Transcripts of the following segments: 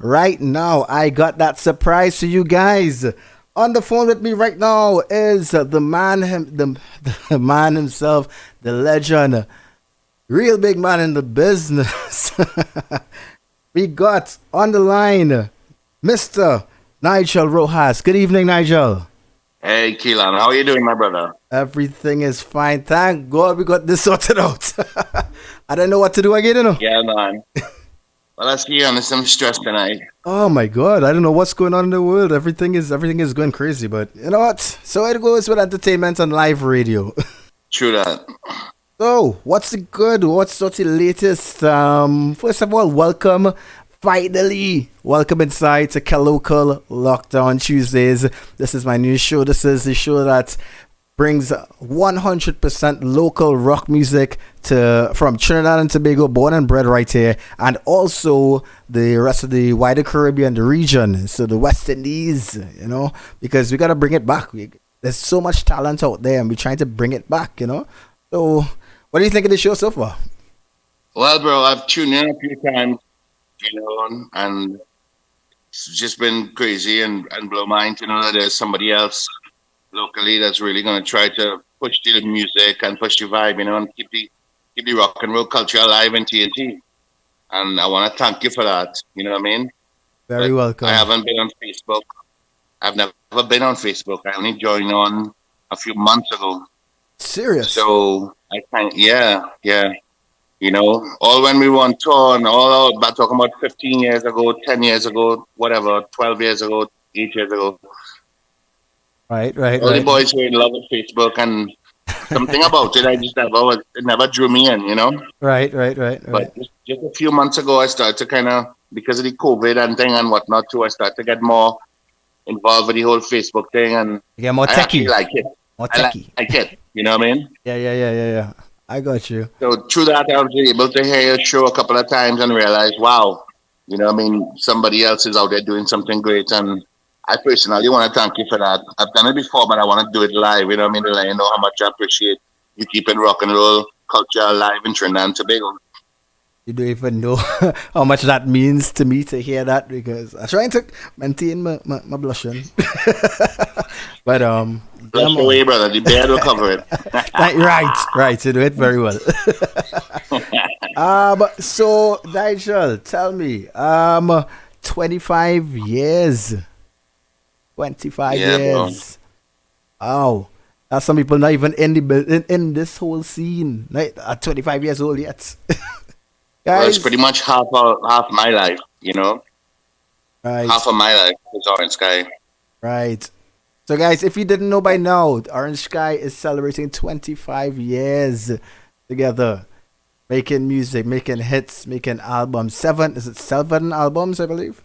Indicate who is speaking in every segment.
Speaker 1: right now. I got that surprise for you guys. On the phone with me right now is the man himself, the legend, real big man in the business. We got on the line Mr. Nigel Rojas. Good evening, Nigel.
Speaker 2: Hey, Keelan, how are you doing, my brother?
Speaker 1: Everything is fine. Thank God we got this sorted out. I don't know what to do again,
Speaker 2: Yeah, man. Well, let's be honest, I'm stressed tonight.
Speaker 1: Oh my God, I don't know what's going on in the world. Everything is going crazy, but you know what? So it goes with entertainment and live radio.
Speaker 2: True that.
Speaker 1: So, what's the good? What's the latest? First of all, welcome. Finally, welcome inside to KeLocal Lockdown Tuesdays. This is my new show. This is the show that brings 100% local rock music from Trinidad and Tobago, born and bred right here, and also the rest of the wider Caribbean, the region, so the West Indies, because we got to bring it back. There's so much talent out there, and we're trying to bring it back, So, what do you think of the show so far?
Speaker 2: Well, bro, I've tuned in a few times, and it's just been crazy and blow mind to know that there's somebody else locally that's really going to try to push the music and push the vibe, and keep the rock and roll culture alive in TNT. And I want to thank you for that. You know what I mean?
Speaker 1: Very welcome.
Speaker 2: I haven't been on Facebook. I've never been on Facebook. I only joined on a few months ago.
Speaker 1: Serious?
Speaker 2: So I kind yeah. All when we were on tour and all about talking about 15 years ago, 10 years ago, whatever, 12 years ago, 8 years ago.
Speaker 1: Right.
Speaker 2: All the boys were in love with Facebook, and something about it, it never drew me in,
Speaker 1: Right.
Speaker 2: But just a few months ago, I started to kind of, because of the COVID and thing and whatnot too, I started to get more involved with the whole Facebook thing, and
Speaker 1: yeah, more techie.
Speaker 2: I actually like it.
Speaker 1: More techie.
Speaker 2: I like it, you know what I mean?
Speaker 1: Yeah. I got you.
Speaker 2: So through that, I was able to hear your show a couple of times and realize, wow, somebody else is out there doing something great, and I personally want to thank you for that. I've done it before, but I want to do it live. You know what I mean? To let you know how much I appreciate you keeping rock and roll culture alive in Trinidad and Tobago.
Speaker 1: You don't even know how much that means to me to hear that, because I'm trying to maintain my blushing. But
Speaker 2: Blush away, brother. The beard will cover it.
Speaker 1: right. You do it very well. So Nigel, tell me, 25 years. 25 years. Wow. That's some people not even in this whole scene. Like, at 25 years old yet. Guys,
Speaker 2: well, it's pretty much half my life,
Speaker 1: Right.
Speaker 2: Half of my life is Orange Sky.
Speaker 1: Right. So guys, if you didn't know by now, Orange Sky is celebrating 25 years together. Making music, making hits, making albums. 7 albums, I believe?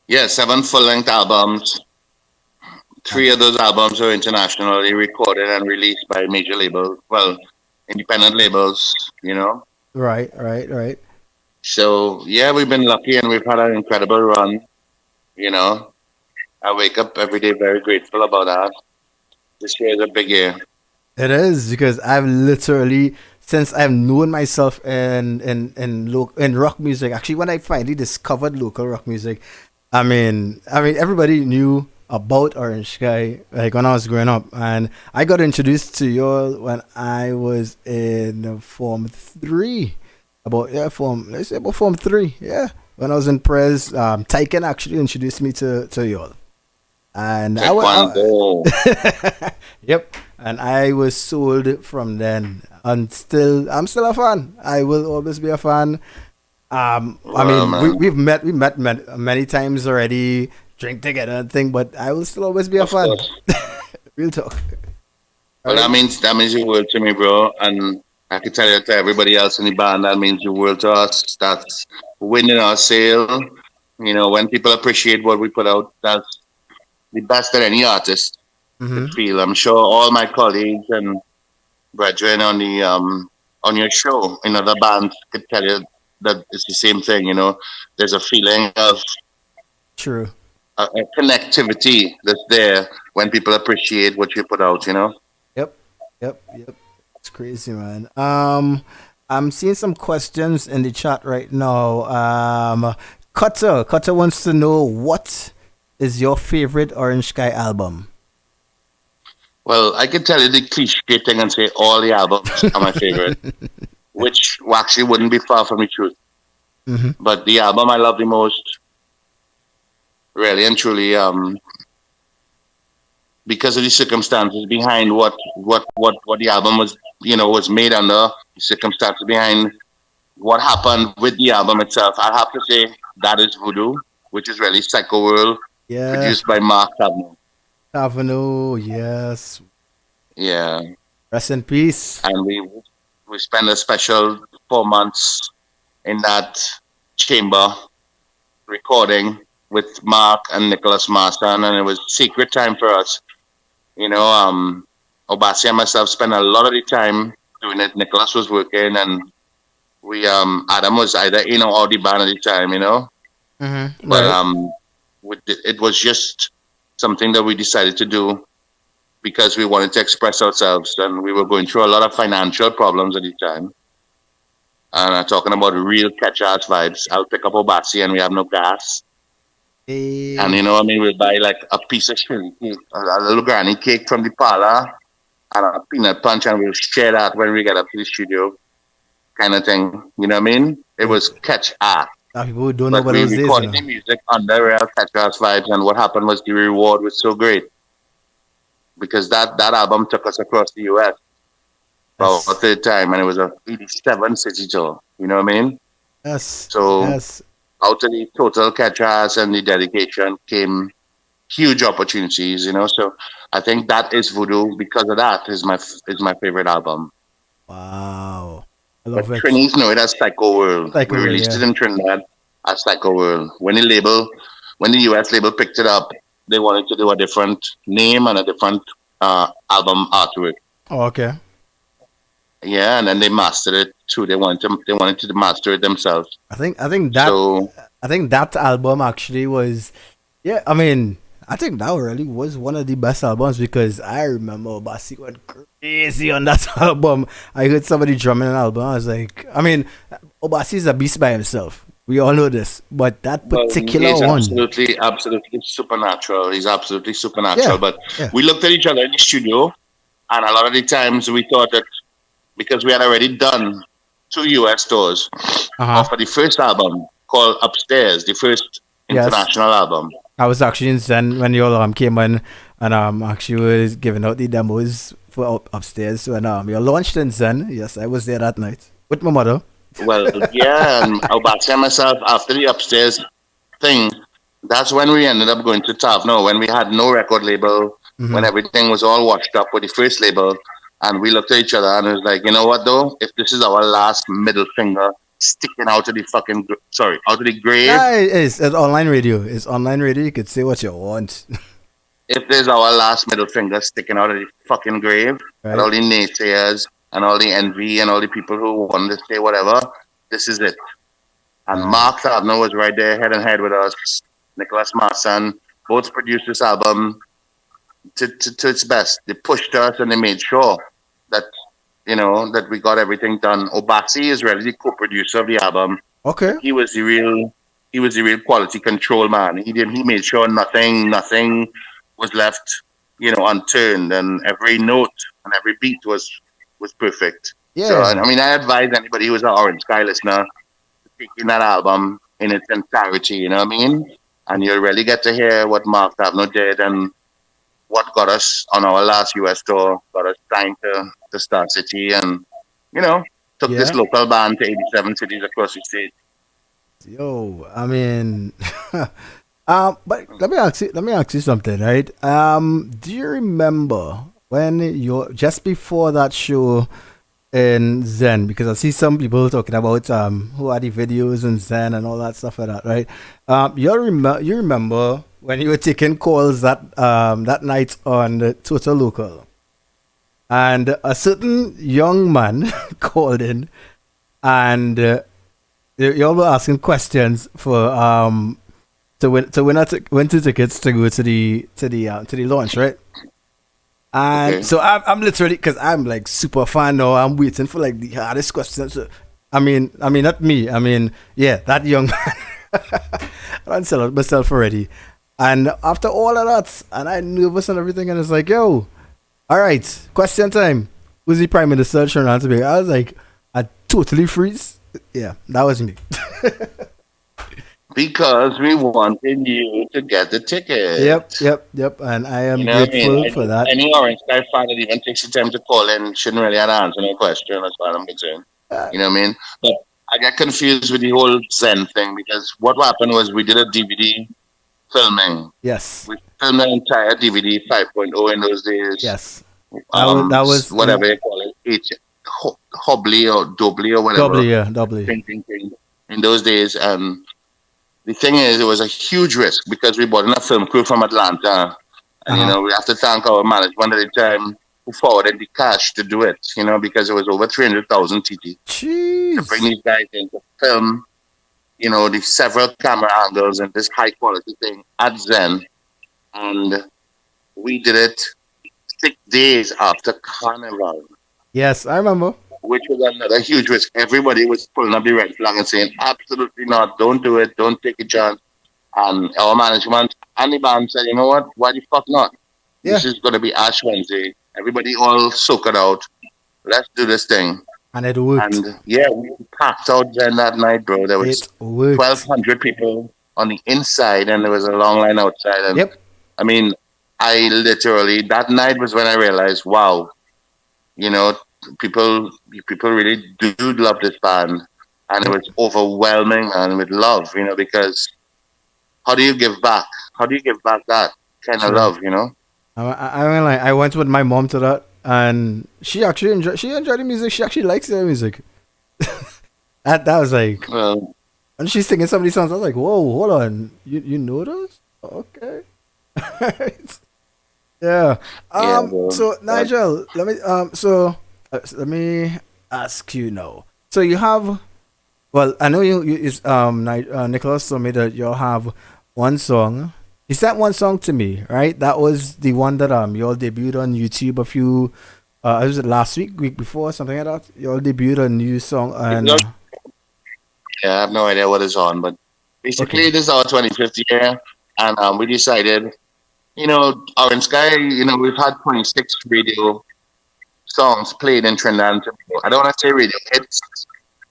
Speaker 2: Yeah, 7 full-length albums. 3 of those albums are internationally recorded and released by major labels. Well, independent labels,
Speaker 1: Right.
Speaker 2: So, yeah, we've been lucky and we've had an incredible run, I wake up every day very grateful about that. This year is a big year.
Speaker 1: It is, because I've literally, since I've known myself in rock music, actually when I finally discovered local rock music, I mean everybody knew about Orange Sky, like when I was growing up, and I got introduced to y'all when I was in Form 3. About Form 3, yeah. When I was in Prez, Tyken actually introduced me to y'all. And yep, and I was sold from then. And I'm still a fan. I will always be a fan. We've met many times already, drink together and thing, but I will still always be a fan. Real talk.
Speaker 2: Well, that means the world to me, bro. And I can tell you to everybody else in the band, that means the world to us. That's winning our sale. When people appreciate what we put out, that's the best that any artist could feel. I'm sure all my colleagues and brethren on your show in other bands could tell you that it's the same thing. There's a feeling of
Speaker 1: true
Speaker 2: a connectivity that's there when people appreciate what you put out.
Speaker 1: Yep. It's crazy, man. I'm seeing some questions in the chat right now. Cutter wants to know what is your favorite Orange Sky album?
Speaker 2: Well, I can tell you the cliche thing and say all the albums are my favorite, which actually wouldn't be far from the truth.
Speaker 1: Mm-hmm.
Speaker 2: But the album I love the most, really and truly, because of the circumstances behind what the album was, was made under, the circumstances behind what happened with the album itself, I have to say that is Voodoo, which is really Psycho World,
Speaker 1: Yeah,
Speaker 2: produced by Mark Tabner.
Speaker 1: Avenue. Yes.
Speaker 2: Yeah,
Speaker 1: Rest in peace.
Speaker 2: and we spent a special 4 months in that chamber recording with Mark and Nicholas Marston, and it was secret time for us. Obasi and myself spent a lot of the time doing it. Nicholas was working, and we Adam was either in or out the band at the time,
Speaker 1: Mm-hmm.
Speaker 2: But
Speaker 1: Right.
Speaker 2: it was just something that we decided to do because we wanted to express ourselves, and we were going through a lot of financial problems at the time. And talking about real catch ass vibes, I'll pick up Obasi and we have no gas. And
Speaker 1: Hey.
Speaker 2: you know what I mean? We'll buy like a piece of sugar cake, a little granny cake from the parlor, and a peanut punch, and we'll share that when we get up to the studio, kind of thing. You know what I mean? It was catch ass.
Speaker 1: People who don't know
Speaker 2: But
Speaker 1: about
Speaker 2: we
Speaker 1: those days,
Speaker 2: recorded the music under real catch ass vibes, and what happened was the reward was so great because that album took us across the US for a
Speaker 1: Yes.
Speaker 2: third time, and it was a 87 city tour. You know what I mean?
Speaker 1: Yes.
Speaker 2: So
Speaker 1: Yes.
Speaker 2: out of the total catch ass and the dedication came huge opportunities, So I think that is Voodoo. Because of that, is my favorite album.
Speaker 1: Wow. I
Speaker 2: But
Speaker 1: love it.
Speaker 2: Trinis know it as Psycho World.
Speaker 1: Psycho
Speaker 2: We
Speaker 1: World,
Speaker 2: released
Speaker 1: yeah.
Speaker 2: it in Trinidad as Psycho World. When the US label picked it up, they wanted to do a different name and a different album artwork.
Speaker 1: Oh, okay.
Speaker 2: Yeah, and then they mastered it too. They wanted to master it themselves. So
Speaker 1: I think that album actually was, yeah. I mean, I think that really was one of the best albums because I remember Obasi went crazy on that album. I heard somebody drumming an album. I was like, I mean, Obasi is a beast by himself. We all know this, but that
Speaker 2: well,
Speaker 1: particular
Speaker 2: he's
Speaker 1: one,
Speaker 2: absolutely supernatural. He's absolutely supernatural.
Speaker 1: yeah,
Speaker 2: But
Speaker 1: yeah,
Speaker 2: we looked at each other in the studio, and a lot of the times we thought that because we had already done 2 US tours
Speaker 1: uh-huh.
Speaker 2: for the first album called Upstairs, the first
Speaker 1: Yes.
Speaker 2: international album.
Speaker 1: I was actually in Zen when you all came in and actually was giving out the demos for upstairs when you launched in Zen. Yes, I was there that night with my mother.
Speaker 2: Well, yeah, and Obasi and myself, after the Upstairs thing, that's when we ended up going to Tavno, when we had no record label,
Speaker 1: Mm-hmm.
Speaker 2: when everything was all washed up with the first label. And we looked at each other and it was like, you know what, though? If this is our last middle finger sticking out of the out of the grave,
Speaker 1: Yeah, it's online radio. It's online radio. You could say what you want.
Speaker 2: if there's our last middle finger sticking out of the fucking grave, and all
Speaker 1: Right?
Speaker 2: the naysayers and all the envy and all the people who wanted to say whatever, this is it. And
Speaker 1: Wow.
Speaker 2: Mark Tabner was right there, head and head with us. Nicholas Marsan both produced this album to its best. They pushed us and they made sure that that we got everything done. Obasi is really the co-producer of the album.
Speaker 1: Okay.
Speaker 2: He was the real quality control man. He made sure nothing was left, unturned, and every note and every beat was perfect. So
Speaker 1: Yeah.
Speaker 2: I mean, I advise anybody who's an Orange Sky listener to take in that album in its entirety. You know what I mean? And you'll really get to hear what Mark Tabner did and what got us on our last US tour, got us signed to Star City, and took
Speaker 1: Yeah.
Speaker 2: this local band to 87 cities across the state.
Speaker 1: Yo, I mean, but let me ask you something, right? Do you remember when just before that show in Zen? Because I see some people talking about who are the videos in Zen and all that stuff like that, right? You remember when you were taking calls that night on the Total Local, and a certain young man called in, and you all were asking questions for win 2 tickets to go to the launch, right? And
Speaker 2: Okay.
Speaker 1: so I'm literally, because I'm like super fan now. I'm waiting for like the hardest questions. I mean, not me. I mean, yeah, that young man. I sell out myself already. And after all of that, and I nervous and everything, and it's like, yo, all right, question time. Who's the Prime Minister of Trinidad and Tobago? I was like, I totally freeze. Yeah, that was me.
Speaker 2: Because we wanted you to get the ticket.
Speaker 1: Yep. And I am grateful for that.
Speaker 2: Any Orange Sky fan that even takes the time to call in shouldn't really have to answer no question as far as I'm concerned. You know what I mean? But I got confused with the whole Zen thing because what happened was we did a DVD filming.
Speaker 1: Yes.
Speaker 2: We filmed the entire DVD 5.0 in those days.
Speaker 1: Yes.
Speaker 2: That was whatever you call it, Hobbly or Doubly or whatever.
Speaker 1: Doubly.
Speaker 2: In those days, and the thing is, it was a huge risk because we brought in a film crew from Atlanta, and we have to thank our management at the time who forwarded the cash to do it. Because it was over 300,000 TT to bring these guys in to film. The several camera angles and this high quality thing at Zen, and we did it 6 days after Carnival.
Speaker 1: Yes, I remember.
Speaker 2: Which was another huge risk. Everybody was pulling up the red flag and saying, absolutely not, don't do it, don't take a chance. And our management and the band said, you know what, why the fuck not? Yeah. This is going to be Ash Wednesday. Everybody all soak it out. Let's do this thing.
Speaker 1: And it worked.
Speaker 2: And yeah, we packed out then that night, bro. There was 1,200 people on the inside and there was a long line outside. And I mean, I literally, that night was when I realized, wow, people really do love this band, and it was overwhelming and with love, because how do you give back? How do you give back that kind of love,
Speaker 1: I went with my mom to that, and she actually enjoyed the music. She actually likes the music. that was like, and she's singing some of these songs. I was like, whoa, hold on, you know those? Okay. Yeah. So Nigel, let me ask you now. So you have, well, I know you Nicholas told me that you'll have one song. He sent one song to me, right? That was the one that you all debuted on YouTube a few. Was it last week before, something like that? You all debuted a new song, and
Speaker 2: yeah, I have no idea what it's on, but basically this is our 25th year, and we decided, Orange Sky, we've had 26 radio songs played in Trinidad and Tobago. I don't want to say radio hits,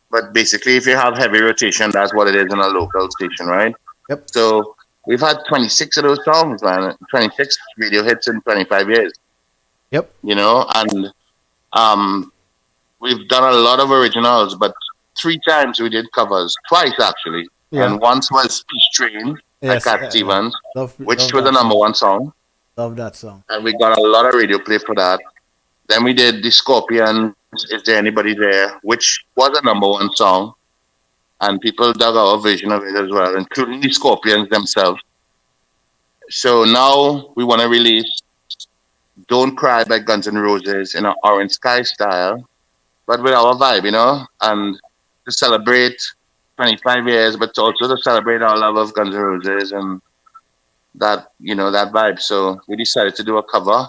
Speaker 2: but basically if you have heavy rotation, that's what it is in a local station, right?
Speaker 1: Yep.
Speaker 2: So we've had 26 of those songs, man. 26 radio hits in 25 years.
Speaker 1: Yep.
Speaker 2: And we've done a lot of originals, but 3 times we did covers. Twice, actually. Yeah. And once was Peace Train by Cat Stevens, which was the number 1 song.
Speaker 1: Love that song.
Speaker 2: And we got a lot of radio play for that. Then we did the Scorpions, Is There Anybody There, which was a number 1 song. And people dug our version of it as well, including the Scorpions themselves. So now we want to release Don't Cry by Guns N' Roses in an Orange Sky style, but with our vibe, and to celebrate 25 years, but also to celebrate our love of Guns N' Roses and that, that vibe. So we decided to do a cover.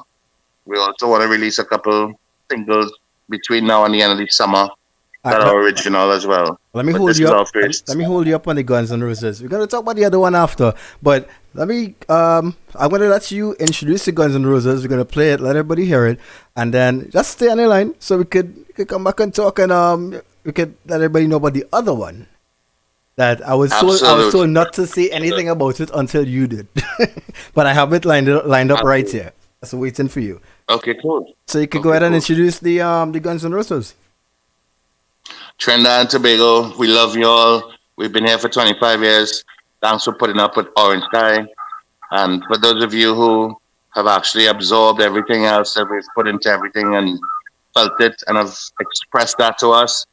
Speaker 2: We also want to release a couple singles between now and the end of the summer that are original as well.
Speaker 1: Let me hold you up. Let me hold you up on the Guns N' Roses. We're gonna talk about the other one after, but let me. I'm gonna let you introduce the Guns N' Roses. We're gonna play it, let everybody hear it, and then just stay on the line so we could come back and talk, and we could let everybody know about the other one. That I was told not to say anything about it until you did, but I have it lined up right here. So waiting for you.
Speaker 2: Okay, cool.
Speaker 1: So you can go ahead and introduce the Guns N' Roses.
Speaker 2: Trinidad and Tobago, we love you all. We've been here for 25 years. Thanks for putting up with Orange Sky. And for those of you who have actually absorbed everything else that we've put into everything and felt it and have expressed that to us,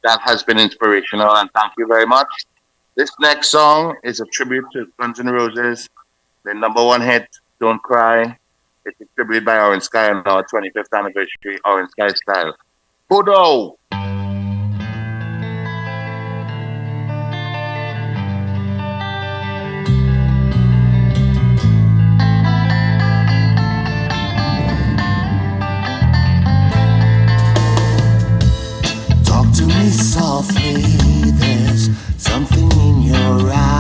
Speaker 2: that has been inspirational. And thank you very much. This next song is a tribute to Guns N' Roses. Their number 1 hit, Don't Cry. It's a tribute by Orange Sky on our 25th anniversary, Orange Sky style. Hodo!
Speaker 3: Talk to me softly, there's something in your eyes.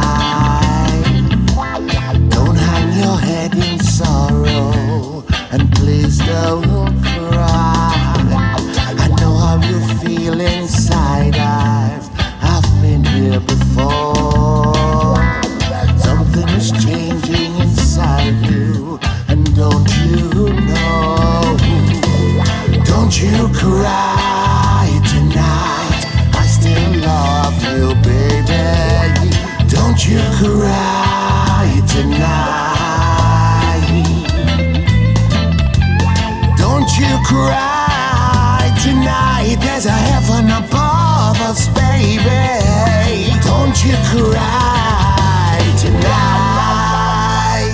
Speaker 3: you cry tonight?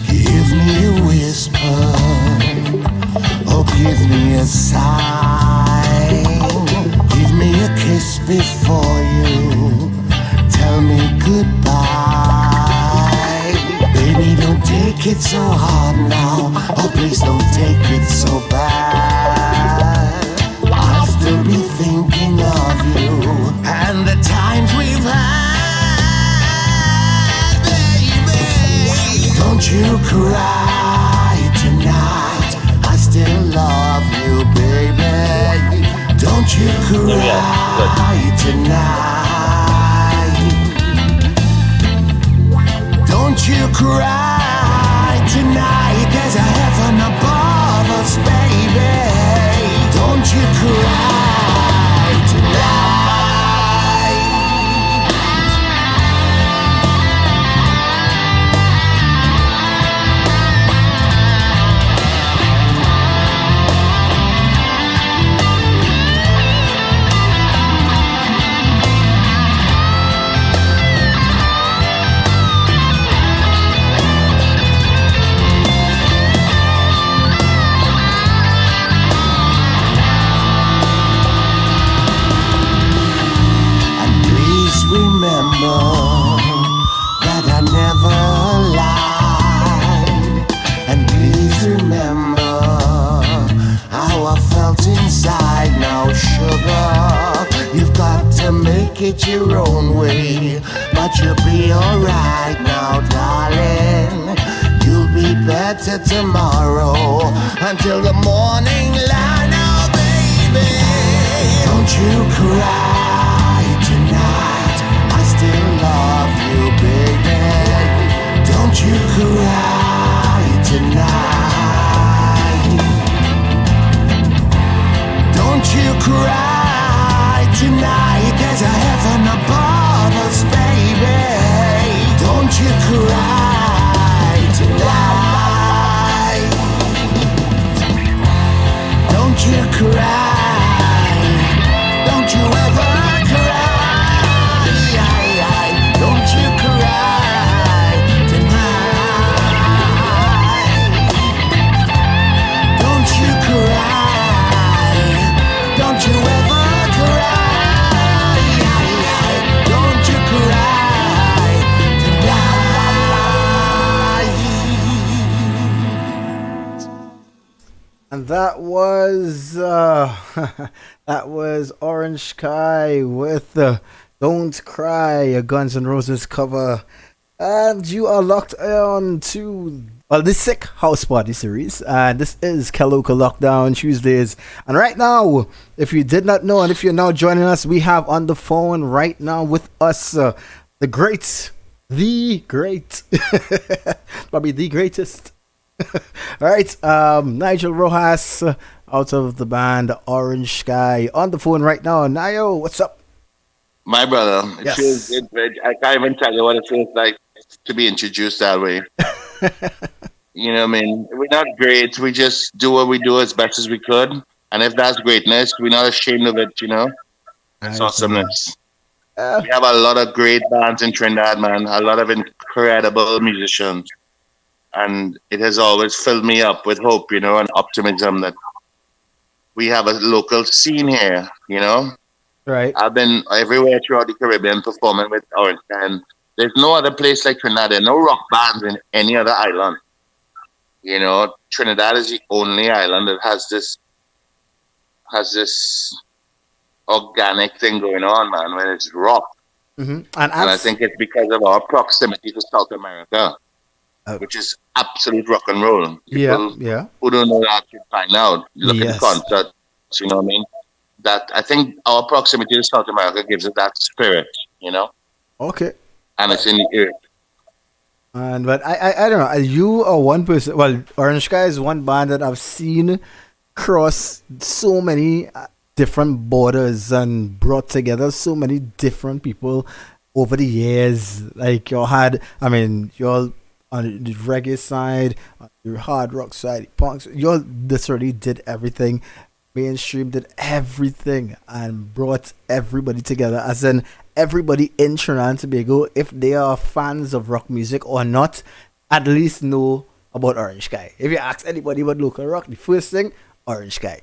Speaker 3: Give me a whisper, or give me a sign. Give me a kiss before you tell me goodbye. Baby, don't take it so hard now. Oh, please don't take it so bad. I'll still be thinking of you and the times we've had, baby. Don't you cry tonight. I still love you, baby. Don't you cry tonight. Don't you cry tonight. There's a heaven above us, baby. Don't you cry tonight. That I never lied. And please remember how I felt inside. Now, sugar, you've got to make it your own way. But you'll be alright now, darling. You'll be better tomorrow. Until the morning light, now, baby. Don't you cry tonight. I still love you, baby. Don't you cry tonight. Don't you cry tonight. There's a heaven above us, baby. Don't you cry tonight. Don't you cry. Don't you ever cry. Don't you cry tonight. Don't you cry. Don't you ever cry. Don't you cry tonight.
Speaker 1: And that was that was Orange Sky with Don't Cry, a Guns N' Roses cover. And you are locked on to the Sick House Party series. And this is KeLocal Lockdown Tuesdays. And right now, if you did not know, and if you're now joining us, we have on the phone right now with us the great, probably the greatest. All right, Nigel Rojas out of the band Orange Sky on the phone right now. Nio, what's up?
Speaker 2: My brother, it
Speaker 1: Yes.
Speaker 2: feels, I can't even tell you what it feels like to be introduced that way. You know what I mean? We're not great. We just do what we do as best as we could. And if that's greatness, we're not ashamed of it, you know? That's awesomeness. We have a lot of great bands in Trinidad, man. A lot of incredible musicians. And it has always filled me up with hope, you know, and optimism that we have a local scene here, you know?
Speaker 1: Right.
Speaker 2: I've been everywhere throughout the Caribbean performing with Orange, and there's no other place like Trinidad. There are no rock bands in any other island. You know, Trinidad is the only island that has this organic thing going on, man, when it's rock.
Speaker 1: Mm-hmm.
Speaker 2: And I think it's because of our proximity to South America, which is absolute rock and roll. People who don't know that should find out. Look at the concerts, you know what I mean? That I think our proximity to South America gives it that spirit, you know?
Speaker 1: Okay.
Speaker 2: And it's in the earth.
Speaker 1: And but I don't know. You are one person. Well, Orange Sky is one band that I've seen cross so many different borders and brought together so many different people over the years. Like you're on the reggae side, on your hard rock side, punks. You literally did everything. mainstream did everything and brought everybody together. As in, everybody in Trinidad and Tobago, if they are fans of rock music or not, at least know about Orange Sky. If you ask anybody about local rock, the first thing, Orange Sky.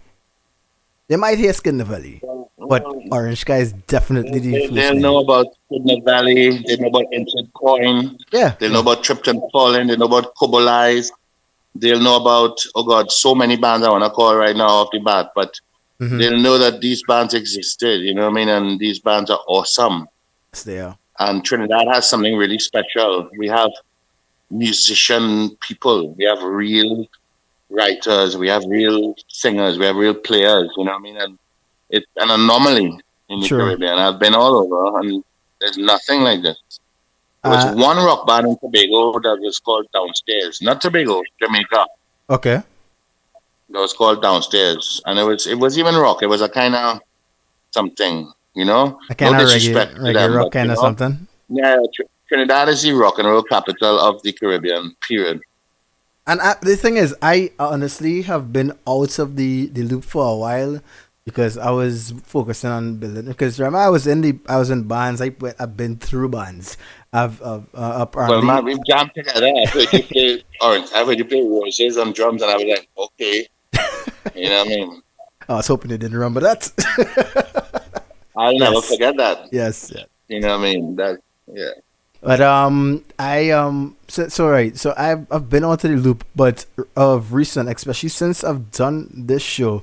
Speaker 1: They might hear Skin the Valley, but Orange Sky is definitely the first
Speaker 2: They'll
Speaker 1: name.
Speaker 2: know about Kidney Valley. They know about Instant Coin.
Speaker 1: Yeah.
Speaker 2: They'll know about Tripton Fallen. They know about Cobolize. They'll know about, oh God, so many bands I want to call right now off the bat, but they'll know that these bands existed, you know what I mean? And these bands are awesome.
Speaker 1: Yes, they are.
Speaker 2: And Trinidad has something really special. We have musician people. We have real writers. We have real singers. We have real players, you know what I mean? And it's an anomaly in the
Speaker 1: True.
Speaker 2: Caribbean. I've been all over, and there's nothing like this. There was one rock band in Tobago that was called Downstairs. Not Tobago, Jamaica.
Speaker 1: Okay.
Speaker 2: That was called Downstairs. And it was even rock. It was a kind of something, you know?
Speaker 1: A kind
Speaker 2: No
Speaker 1: of
Speaker 2: disrespect to
Speaker 1: reggae
Speaker 2: them,
Speaker 1: rock
Speaker 2: but,
Speaker 1: kind
Speaker 2: you
Speaker 1: of
Speaker 2: know,
Speaker 1: something.
Speaker 2: Yeah, Trinidad is the rock and roll capital of the Caribbean, period.
Speaker 1: And the thing is, I honestly have been out of the loop for a while because I was focusing on building. Because remember, I was in bands. I've been through bands.
Speaker 2: Well,
Speaker 1: Apparently,
Speaker 2: man, we've jammed together. I've heard you play Orange. I've heard you play Roses on drums, and I was like, okay. You know what I mean?
Speaker 1: I was hoping you didn't remember that.
Speaker 2: I'll never
Speaker 1: Yes.
Speaker 2: forget that.
Speaker 1: Yes. Yeah.
Speaker 2: You know what I mean? Yeah.
Speaker 1: But so right, so I've been out of the loop, but of recent, especially since I've done this show,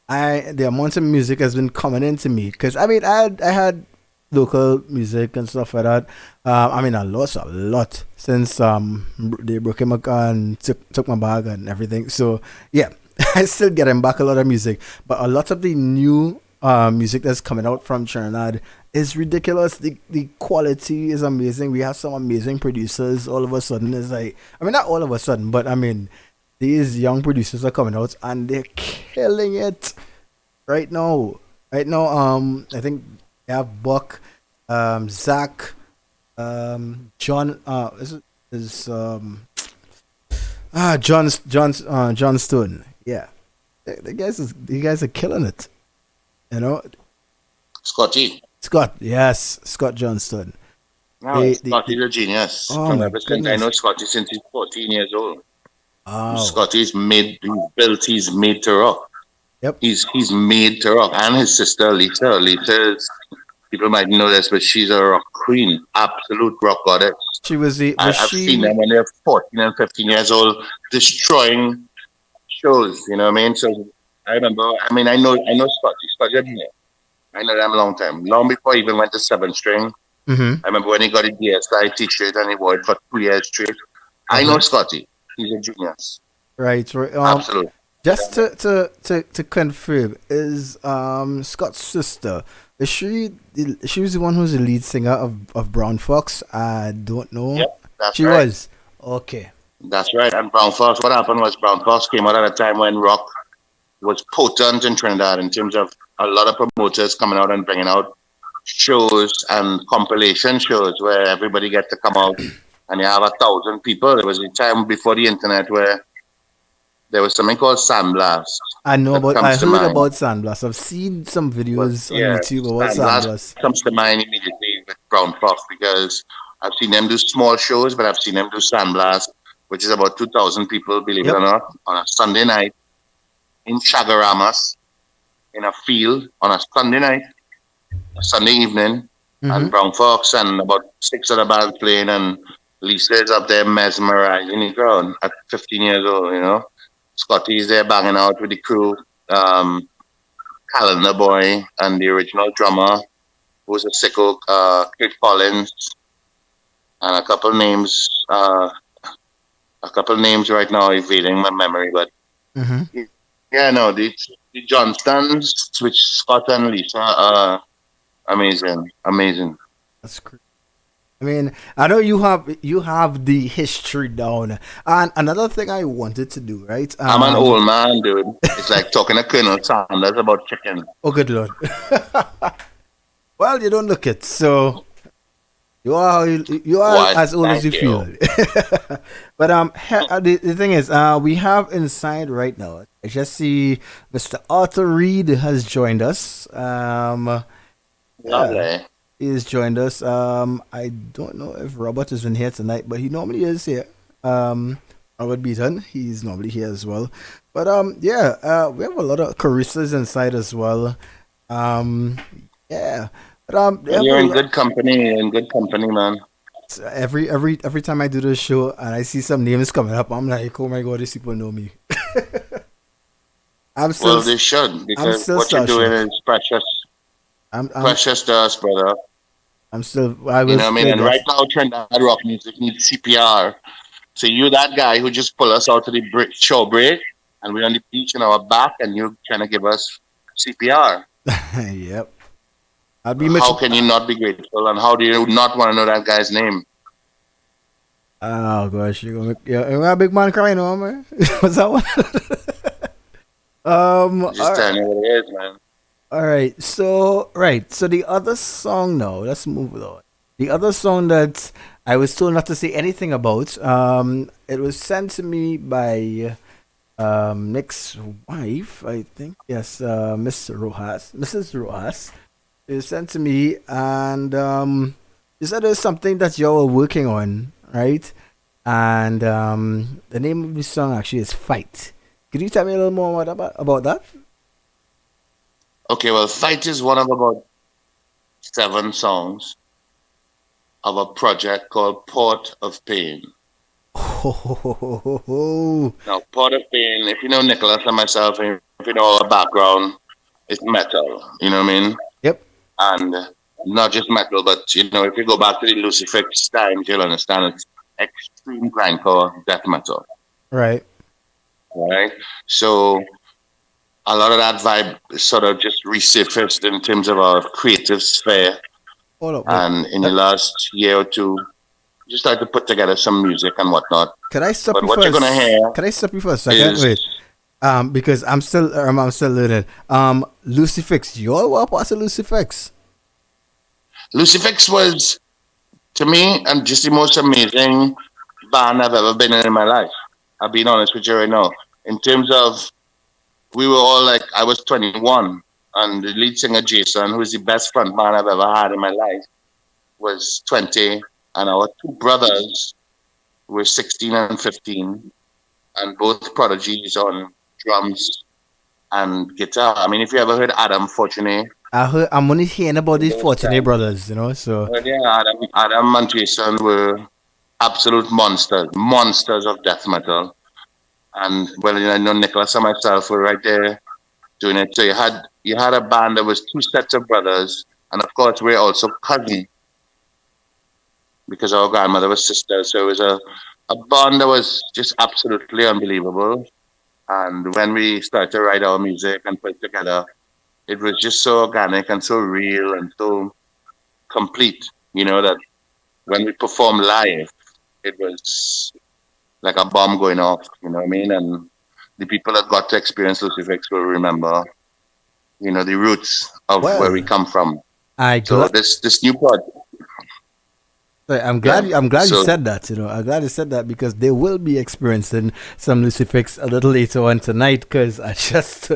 Speaker 1: the amount of music has been coming into me because I mean I had local music and stuff like that. I mean I lost a lot since they broke him and took my bag and everything. So yeah, I still getting back a lot of music, but a lot of the new music that's coming out from Trinidad is ridiculous. The quality is amazing. We have some amazing producers. All of a sudden, it's like, I mean, not all of a sudden, but I mean, these young producers are coming out and they're killing it right now. Right now, I think they have Buck, Zach, John. John Stone. Yeah, the guys are killing it. You know, Scott, yes, Scott Johnston.
Speaker 2: No, Scotty's a genius.
Speaker 1: Oh
Speaker 2: From
Speaker 1: my
Speaker 2: ever since I
Speaker 1: goodness.
Speaker 2: know Scotty since he's 14 years old.
Speaker 1: Oh,
Speaker 2: Scotty's made to rock.
Speaker 1: yep.
Speaker 2: He's made to rock. And his sister Lisa. Lisa is, people might know this, but she's a rock queen, absolute rock goddess.
Speaker 1: She was
Speaker 2: I've seen them when they're 14 and 15 years old destroying shows, you know what I mean? So I remember, I know Scotty had been there. I know them a long time. Long before he even went to 7 string.
Speaker 1: Mm-hmm.
Speaker 2: I remember when he got a DSI t-shirt and he wore it for 2 years straight. I know Scotty. He's a genius.
Speaker 1: Right.
Speaker 2: Absolutely.
Speaker 1: Just to confirm, is Scott's sister, is she was the one who's the lead singer of Brown Fox? I don't know.
Speaker 2: Yep, that's
Speaker 1: she
Speaker 2: right.
Speaker 1: was. Okay.
Speaker 2: That's right. And Brown Fox, what happened was Brown Fox came out at a time when rock was potent in Trinidad in terms of a lot of promoters coming out and bringing out shows and compilation shows where everybody get to come out and you have 1,000 people. There was a time before the internet where there was something called Sandblast.
Speaker 1: I heard
Speaker 2: mind.
Speaker 1: about Sandblast. I've seen some videos on YouTube about Sandblast.
Speaker 2: Comes to mind immediately with Brown Fox because I've seen them do small shows, but I've seen them do Sandblast, which is about 2,000 people, believe it or not, on a Sunday night in Chagaramas, in a field on a Sunday night, a Sunday evening, and Brown Fox and about 6 other bands playing, and Lisa's up there mesmerizing the crowd at 15 years old, you know. Scotty's there banging out with the crew, Calendar Boy and the original drummer, who was a sicko, Chris Collins, and a couple names right now evading my memory, but yeah, no, the Johnstons, which Scott and Lisa are amazing.
Speaker 1: That's great. I mean, I know you have the history down. And another thing I wanted to do, right?
Speaker 2: I'm an old man, dude. It's like talking to Colonel Sanders about chicken.
Speaker 1: Oh, good Lord. Well, you don't look it, so you are as old as you feel. But the thing is, we have inside right now I just see Mr. Arthur Reed has joined us. Yeah,
Speaker 2: Lovely.
Speaker 1: he's joined us. I don't know if Robert is in here tonight, but he normally is here. Robert Beaton, he's normally here as well. But yeah, we have a lot of Carissa's inside as well. Um, yeah, but they
Speaker 2: Well,
Speaker 1: have a
Speaker 2: you're in
Speaker 1: lot.
Speaker 2: good company. You're in good company, man.
Speaker 1: Every time I do this show and I see some names coming up, I'm like, oh my god, these people know me. I'm still
Speaker 2: Well, they should,
Speaker 1: I'm
Speaker 2: because
Speaker 1: still
Speaker 2: what you're doing
Speaker 1: starstruck.
Speaker 2: is precious,
Speaker 1: I'm I'm
Speaker 2: precious to us, brother.
Speaker 1: I'm still I
Speaker 2: You
Speaker 1: will
Speaker 2: know what I mean?
Speaker 1: say
Speaker 2: And right
Speaker 1: this.
Speaker 2: now, Trinidad rock music needs CPR. So you that guy who just pull us out to the show break, and we're on the beach in our back, and you're trying to give us CPR.
Speaker 1: Yep. I'll be much.
Speaker 2: How can you not be grateful? And how do you not want to know that guy's name?
Speaker 1: Oh gosh, you're a big man crying, no man. What's that one?
Speaker 2: I'm just
Speaker 1: All
Speaker 2: telling
Speaker 1: right,
Speaker 2: you what it is, man.
Speaker 1: all right. So the other song now. Let's move on. The other song that I was told not to say anything about. It was sent to me by Nick's wife, I think. Yes, Miss Rojas, Mrs. Rojas. It was sent to me, and you said there's something that you're working on, right? And the name of the song actually is Fight. Could you tell me a little more about that?
Speaker 2: Okay, well, Fight is one of about 7 songs of a project called Port of Pain.
Speaker 1: Oh,
Speaker 2: Now, Port of Pain, if you know Nicholas and myself, and if you know our background, it's metal. You know what I mean?
Speaker 1: yep,
Speaker 2: And not just metal, but if you go back to the Lucifix times, you'll understand it's extreme grindcore death metal,
Speaker 1: right.
Speaker 2: right? So a lot of that vibe sort of just resurfaced in terms of our creative sphere,
Speaker 1: Hold up, wait.
Speaker 2: and in the
Speaker 1: Let,
Speaker 2: last year or two, just started to put together some music and whatnot.
Speaker 1: can I stop
Speaker 2: But
Speaker 1: you
Speaker 2: what
Speaker 1: for
Speaker 2: you're gonna hear
Speaker 1: Can I stop you for a second?
Speaker 2: is
Speaker 1: Wait. Because I'm still learning. Lucifix, you're what part of Lucifix?
Speaker 2: Lucifix was, to me, and just the most amazing band I've ever been in my life. I'll be honest with you right now. In terms of, we were all like, I was 21, and the lead singer Jason, who is the best front man I've ever had in my life, was 20, and our two brothers were 16 and 15, and both prodigies on drums and guitar. I mean, if you ever heard Adam Fortuné,
Speaker 1: I'm only hearing about these
Speaker 2: those
Speaker 1: Fortunate
Speaker 2: guys,
Speaker 1: brothers, so
Speaker 2: well, yeah, Adam and Jason were absolute monsters, monsters of death metal. And well, I know Nicholas and myself were right there doing it. So you had a band that was two sets of brothers, and of course we're also cousins because our grandmother was sisters. So it was a bond that was just absolutely unbelievable. And when we started to write our music and put it together, it was just so organic and so real and so complete. That when we performed live, it was like a bomb going off. You know what I mean? And the people that got to experience Lucifix will remember, the roots of where we
Speaker 1: well,
Speaker 2: come from.
Speaker 1: I
Speaker 2: So
Speaker 1: glad.
Speaker 2: this new project, yeah.
Speaker 1: I'm glad you
Speaker 2: So
Speaker 1: said that. I'm glad you said that because they will be experiencing some Lucifix a little later on tonight. Because I just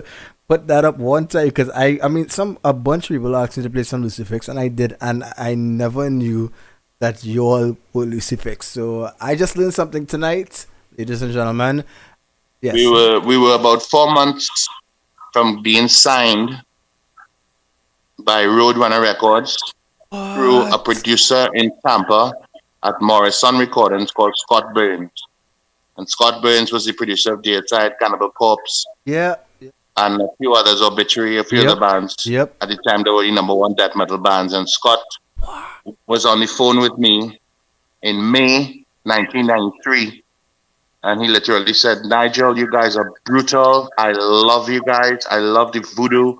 Speaker 1: put that up one time. Because I mean, a bunch of people asked me to play some Lucifix, and I did, and I never knew that you all were Lucifix. So I just learned something tonight, ladies and gentlemen.
Speaker 2: we
Speaker 1: Yes.
Speaker 2: were we were about 4 months from being signed by Roadrunner Records through a
Speaker 1: What?
Speaker 2: producer in Tampa at Morrison Recordings called Scott Burns. And Scott Burns was the producer of Deicide, Cannibal Corpse,
Speaker 1: Yeah.
Speaker 2: and a few others, Obituary, a few other
Speaker 1: Yep.
Speaker 2: bands.
Speaker 1: Yep.
Speaker 2: At the time, they were the number one death metal bands. And Scott was on the phone with me in May 1993. And he literally said, Nigel, you guys are brutal. I love you guys. I love the voodoo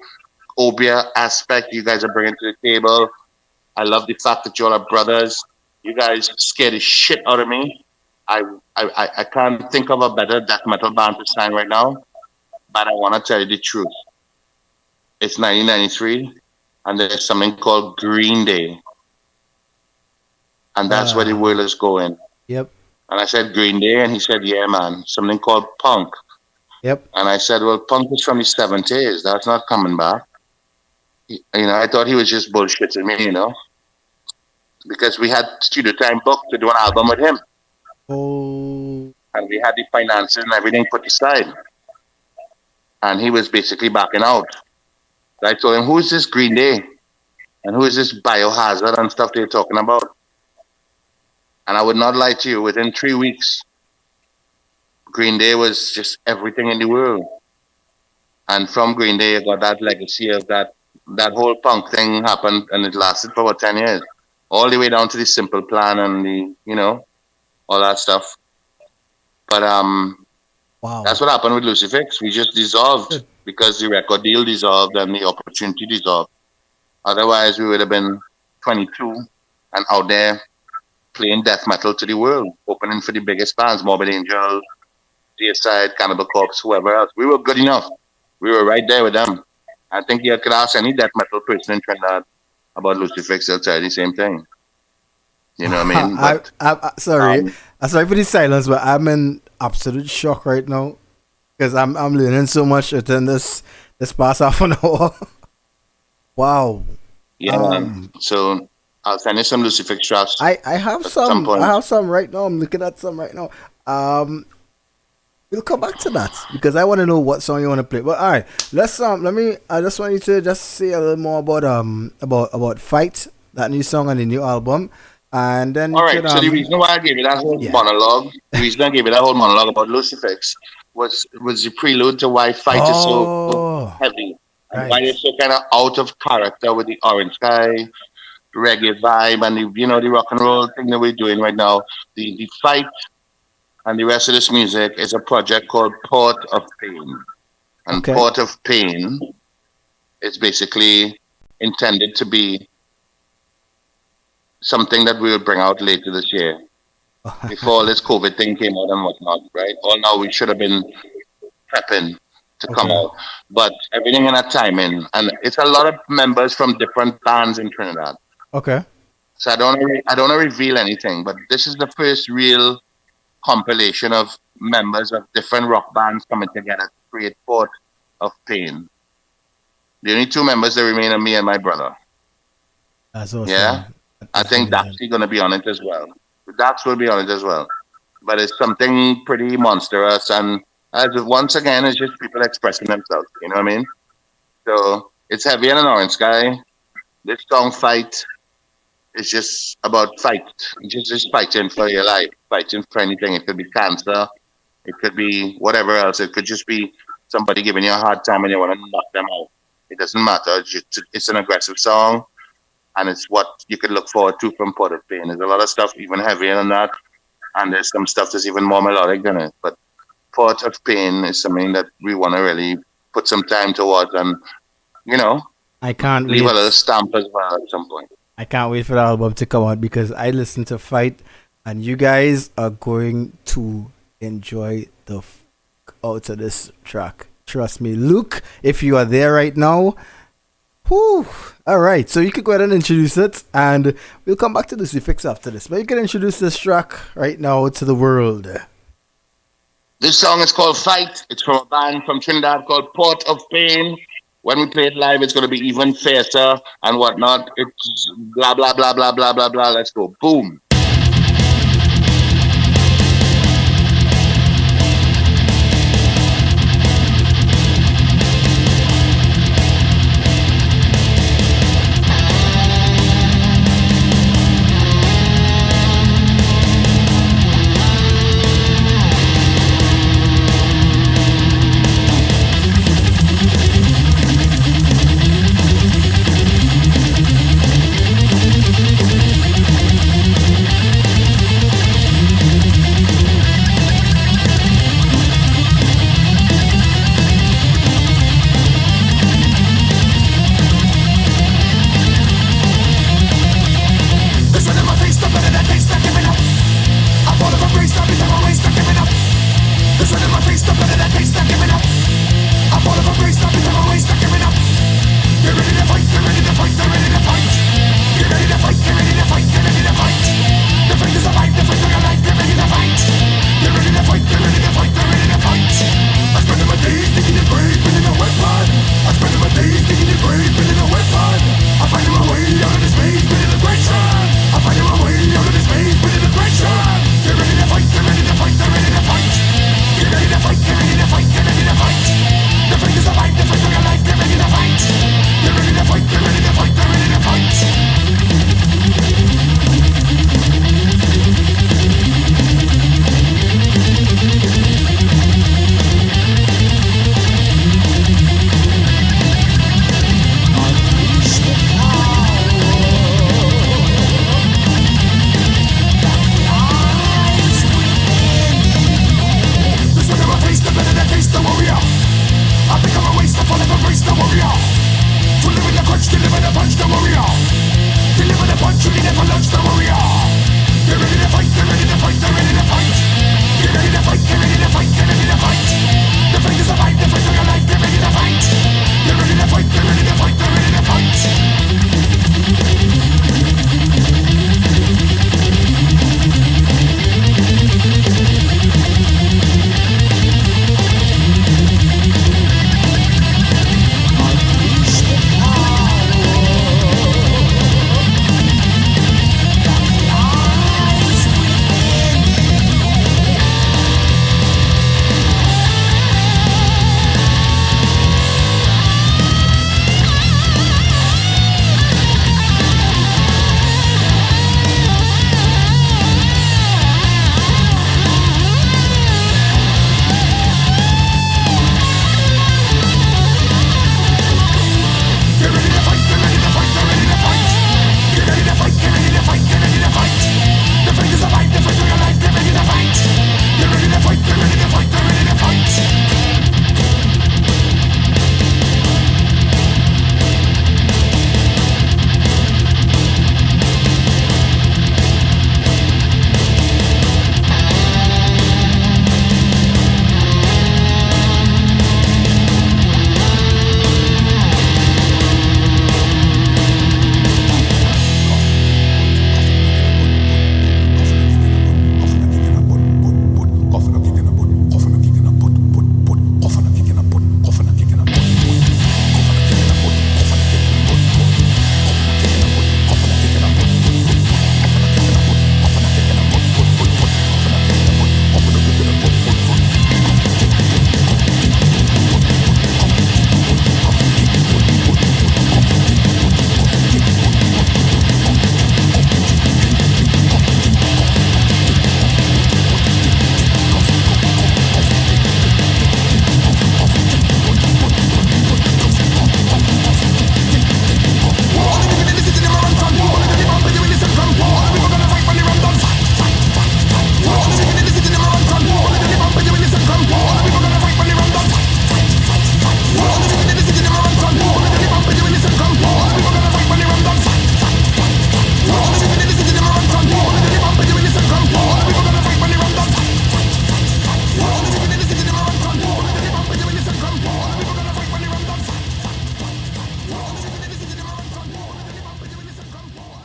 Speaker 2: obia aspect you guys are bringing to the table. I love the fact that you all are brothers. You guys scare the shit out of me. I can't think of a better death metal band to sign right now. But I want to tell you the truth. It's 1993, and there's something called Green Day, and that's where the
Speaker 1: Wow.
Speaker 2: world is going.
Speaker 1: Yep.
Speaker 2: And I said Green Day, and he said, yeah, man, something called punk.
Speaker 1: Yep.
Speaker 2: And I said, well, punk is from the 70s. That's not coming back. I thought he was just bullshitting me, because we had studio time booked to do an album with him.
Speaker 1: Oh.
Speaker 2: And we had the finances and everything put aside. And he was basically backing out. So I told him, who is this Green Day? And who is this Biohazard and stuff they're talking about? And I would not lie to you, within 3 weeks, Green Day was just everything in the world. And from Green Day, I got that legacy of that whole punk thing happened, and it lasted for about 10 years. All the way down to the Simple Plan and all that stuff. But
Speaker 1: Wow.
Speaker 2: that's what happened with Lucifix. We just dissolved because the record deal dissolved and the opportunity dissolved. Otherwise, we would have been 22 and out there playing death metal to the world, opening for the biggest bands, Morbid Angel, Deicide, Cannibal Corpse, whoever else. We were good enough. We were right there with them. I think you could ask any death metal person in Trinidad about Lucifix, they'll tell you the same thing. You know what I mean? But,
Speaker 1: I'm sorry. I'm sorry for the silence, but I'm in absolute shock right now because I'm learning so much within this past half an hour. Wow.
Speaker 2: Yeah. So I'll send you some Lucifix tracks.
Speaker 1: I have some. I have some right now. I'm looking at some right now. We'll come back to that because I want to know what song you want to play. But all right, let's I just want you to just say a little more about Fight, that new song on the new album, and then.
Speaker 2: All right. So the reason why I gave you that whole monologue, the reason I gave you that whole monologue about Lucifix was the prelude to why Fight is so heavy and why it's so kind of out of character with the Orange Sky reggae vibe and the rock and roll thing that we're doing right now. The Fight and the rest of this music is a project called Port of Pain. And Port of Pain is basically intended to be something that we will bring out later this year. Before all this COVID thing came out and whatnot, right? All now we should have been prepping to come out. But everything in a timing. And it's a lot of members from different bands in Trinidad.
Speaker 1: Okay.
Speaker 2: So I don't want to reveal anything, but this is the first real compilation of members of different rock bands coming together to create Port of Pain. The only two members that remain are me and my brother.
Speaker 1: That's awesome.
Speaker 2: Yeah? I think Daxy's going to be on it as well. Dax will be on it as well. But it's something pretty monstrous, and once again, it's just people expressing themselves. You know what I mean? So it's heavier than Orange Sky. This song, Fight, is just about fight. Just fighting for your life, fighting for anything. It could be cancer, it could be whatever else. It could just be somebody giving you a hard time and you want to knock them out. It doesn't matter. It's an aggressive song, and it's what you could look forward to from Port of Pain. There's a lot of stuff even heavier than that, and there's some stuff that's even more melodic than it. But Port of Pain is something that we want to really put some time towards, and
Speaker 1: I can't
Speaker 2: leave a little stamp as well at some point.
Speaker 1: I can't wait for the album to come out because I listened to Fight, and you guys are going to enjoy the out of this track. Trust me. Luke, if you are there right now, whew. All right, so you can go ahead and introduce it, and we'll come back to Lucifix after this. But you can introduce this track right now to the world.
Speaker 2: This song is called Fight. It's from a band from Trinidad called Port of Pain. When we play it live, it's going to be even fiercer and whatnot. It's blah, blah, blah, blah, blah, blah, blah. Let's go. Boom.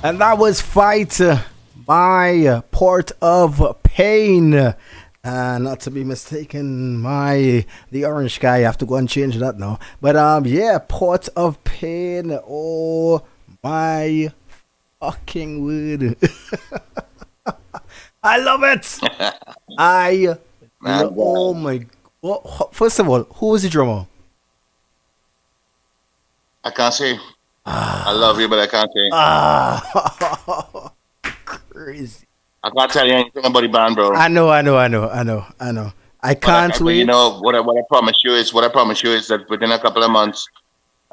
Speaker 1: And that was Fight by Port of Pain. Not to be mistaken, the orange guy. I have to go and change that now. But yeah, Port of Pain. Oh my fucking word! I love it. Oh my. Well, first of all, who was the drummer?
Speaker 2: I can't say. I love you, but I can't say.
Speaker 1: Crazy.
Speaker 2: I can't tell you anything about the band, bro.
Speaker 1: I know. I can't wait.
Speaker 2: You know what I promise you is that within a couple of months,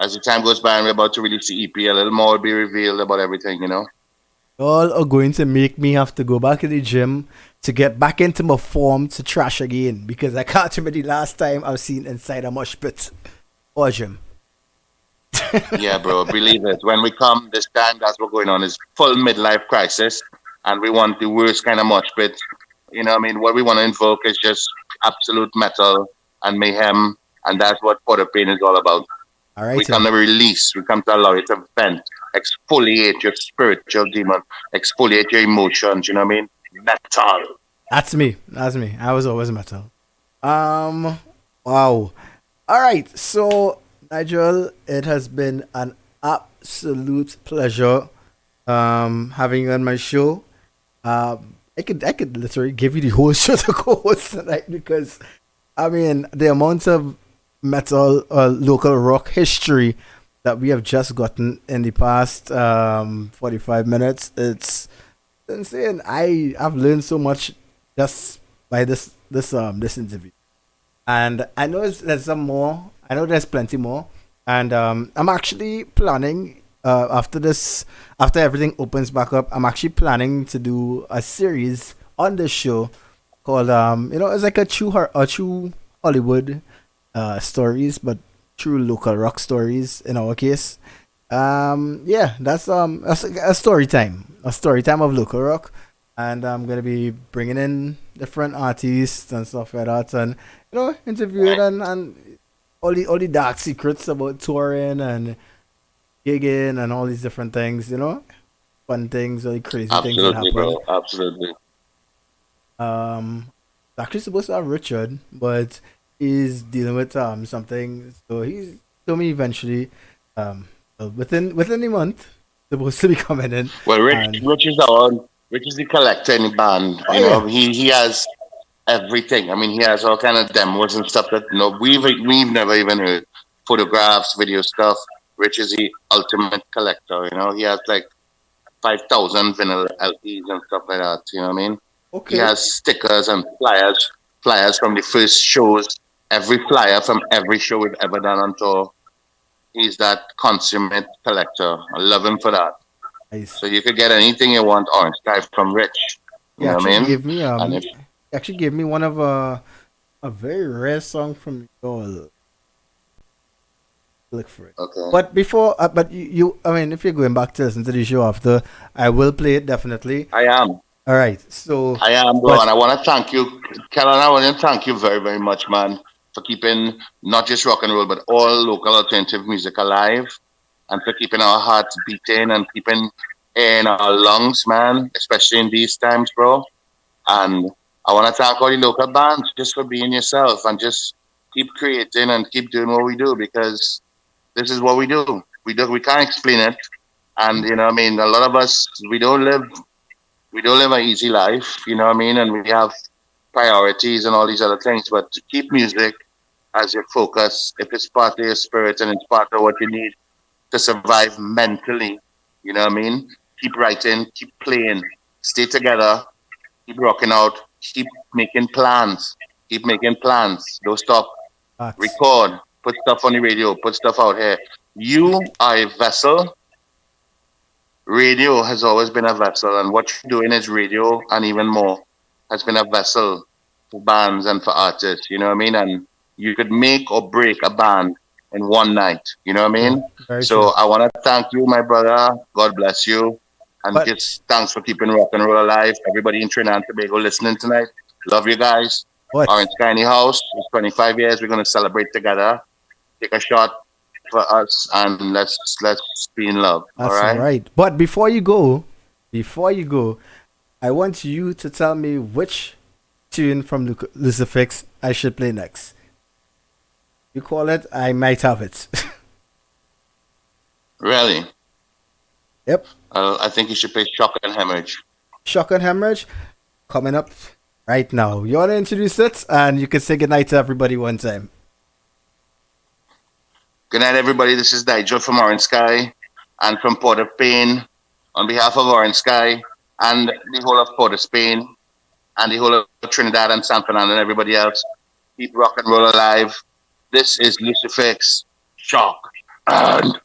Speaker 2: as the time goes by and we're about to release the EP, a little more will be revealed about everything, you know.
Speaker 1: Y'all are going to make me have to go back to the gym to get back into my form to trash again, because I can't remember the last time I've seen inside a mosh pit or gym.
Speaker 2: Yeah, bro, believe it. When we come this time, that's what's going on, is full midlife crisis, and we want the worst kind of mosh pit. You know what I mean? What we want to invoke is just absolute metal and mayhem, and that's what Port of Pain is all about.
Speaker 1: All right,
Speaker 2: we come to release, we come to allow you to vent, exfoliate your spiritual demon, exfoliate your emotions, you know what I mean? Metal.
Speaker 1: That's me. I was always metal. Wow. All right, so Nigel, it has been an absolute pleasure having you on my show. I could literally give you the whole show to go host tonight, because I mean the amount of metal local rock history that we have just gotten in the past 45 minutes, it's insane. I've learned so much just by this interview, and I know there's some more. I know there's plenty more, and I'm actually planning after everything opens back up. I'm actually planning to do a series on this show called it's like a true Hollywood stories, but true local rock stories in our case. Yeah, that's a story time of local rock, and I'm gonna be bringing in different artists and stuff like that, and interviewing and all the dark secrets about touring and gigging and all these different things, fun things, all the crazy things that happen.
Speaker 2: Bro, absolutely.
Speaker 1: Actually supposed to have Richard, but he's dealing with something, so he's told me eventually within the month supposed to be coming in.
Speaker 2: Well, Rich is the collector in the band. You know, he has everything. I mean, he has all kind of demos and stuff that we've never even heard. Photographs, video stuff. Rich is the ultimate collector. He has like 5,000 vinyl LPs and stuff like that. You know what I mean? Okay. He has stickers and flyers from the first shows. Every flyer from every show we've ever done on tour. He's that consummate collector. I love him for that. Nice. So you could get anything you want orange type from Rich. You know what I mean?
Speaker 1: He actually gave me one of a very rare song from you. Look for it. Okay. But before, but you, I mean, if you're going back to listen to the show after, I will play it definitely.
Speaker 2: I am.
Speaker 1: All right. So
Speaker 2: I am, bro, and I want to thank you, Kellen. I want to thank you very, very much, man, for keeping not just rock and roll, but all local alternative music alive, and for keeping our hearts beating and keeping air in our lungs, man, especially in these times, bro. And I want to thank all the local bands just for being yourself and just keep creating and keep doing what we do, because this is what we do. We can't explain it, and I mean, a lot of us we don't live an easy life, you know what I mean, and we have priorities and all these other things. But to keep music as your focus, if it's part of your spirit and it's part of what you need to survive mentally, you know what I mean. Keep writing, keep playing, stay together, keep rocking out, keep making plans, don't stop. Record, put stuff on the radio, put stuff out here. You are a vessel. Radio has always been a vessel, and what you're doing is radio, and even more, has been a vessel for bands and for artists, you know what I mean? And you could make or break a band in one night, you know what I mean? So true. I want to thank you, my brother. God bless you. And just thanks for keeping rock and roll alive. Everybody in Trinidad and Tobago listening tonight. Love you guys. Orange Sky House. It's 25 years. We're going to celebrate together. Take a shot. for us, and let's be in love. All
Speaker 1: That's
Speaker 2: right.
Speaker 1: right. But before you go, I want you to tell me which tune from Lucifix I should play next. You call it, I might have it.
Speaker 2: Really,
Speaker 1: Yep.
Speaker 2: I think you should play Shock and Hemorrhage.
Speaker 1: Shock and Hemorrhage coming up right now. You want to introduce it and you can say goodnight to everybody one time.
Speaker 2: Good night, everybody. This is Nigel from Orange Sky and from Port of Spain. On behalf of Orange Sky and the whole of Port of Spain and the whole of Trinidad and San Fernando and everybody else, keep rock and roll alive. This is Lucifix, Shock and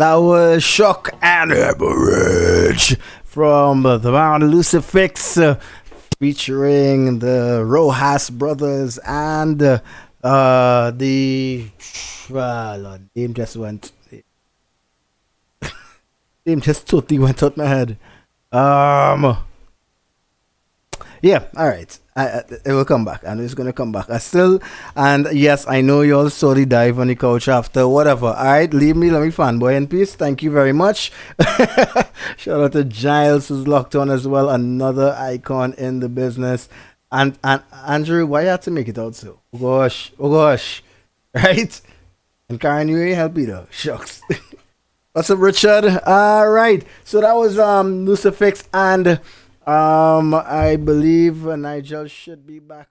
Speaker 1: That was Shock and Hemorrhage from the band Lucifix, featuring the Rojas brothers and the name just went name just totally went out my head. Yeah, all right. It will come back. I know it's gonna come back. I still, and yes, I know you all saw the dive on the couch after whatever. All right, leave me, let me fanboy in peace. Thank you very much. Shout out to Giles who's locked on as well, another icon in the business. And Andrew, why you had to make it out so? Oh gosh, right? And Karen, you ain't help either. Shucks. What's up, Richard? All right, so that was Lucifix and I believe Nigel should be back